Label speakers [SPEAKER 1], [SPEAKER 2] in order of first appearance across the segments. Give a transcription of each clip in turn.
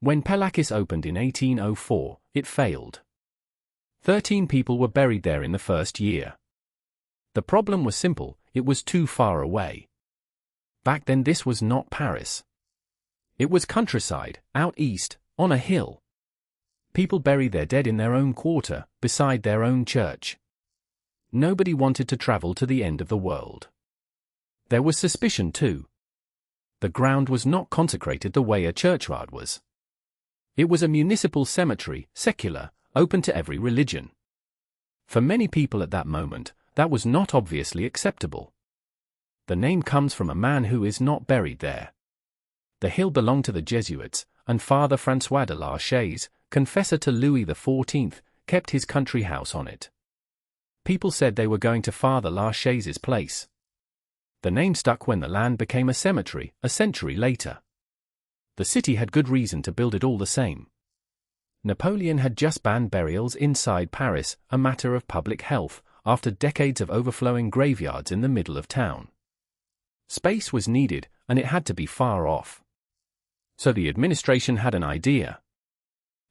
[SPEAKER 1] When Pere-la-Chaise opened in 1804, it failed. 13 people were buried there in the first year. The problem was simple: it was too far away. Back then this was not Paris. It was countryside, out east, on a hill. People buried their dead in their own quarter, beside their own church. Nobody wanted to travel to the end of the world. There was suspicion too. The ground was not consecrated the way a churchyard was. It was a municipal cemetery, secular, open to every religion. For many people at that moment, that was not obviously acceptable. The name comes from a man who is not buried there. The hill belonged to the Jesuits, and Father François de la Chaise, confessor to Louis XIV, kept his country house on it. People said they were going to Father La Chaise's place. The name stuck when the land became a cemetery, a century later. The city had good reason to build it all the same. Napoleon had just banned burials inside Paris, a matter of public health, after decades of overflowing graveyards in the middle of town. Space was needed, and it had to be far off. So the administration had an idea.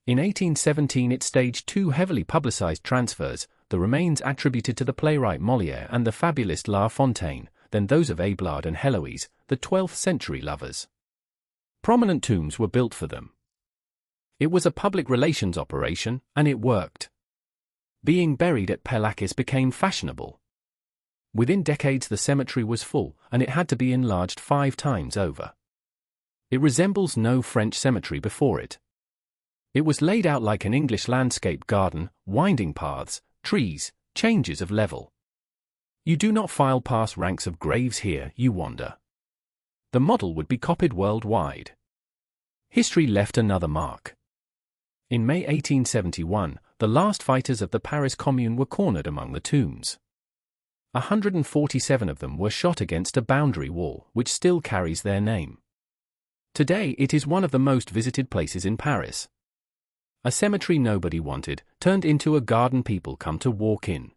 [SPEAKER 1] In 1817 it staged 2 heavily publicized transfers, the remains attributed to the playwright Molière and the fabulist La Fontaine, then those of Abelard and Heloise, the 12th century lovers. Prominent tombs were built for them. It was a public relations operation, and it worked. Being buried at Pere-la-Chaise became fashionable. Within decades the cemetery was full, and it had to be enlarged 5 times over. It resembles no French cemetery before it. It was laid out like an English landscape garden, winding paths, trees, changes of level. You do not file past ranks of graves here, you wander. The model would be copied worldwide. History left another mark. In May 1871, the last fighters of the Paris Commune were cornered among the tombs. 147 of them were shot against a boundary wall, which still carries their name. Today it is one of the most visited places in Paris. A cemetery nobody wanted, turned into a garden people come to walk in.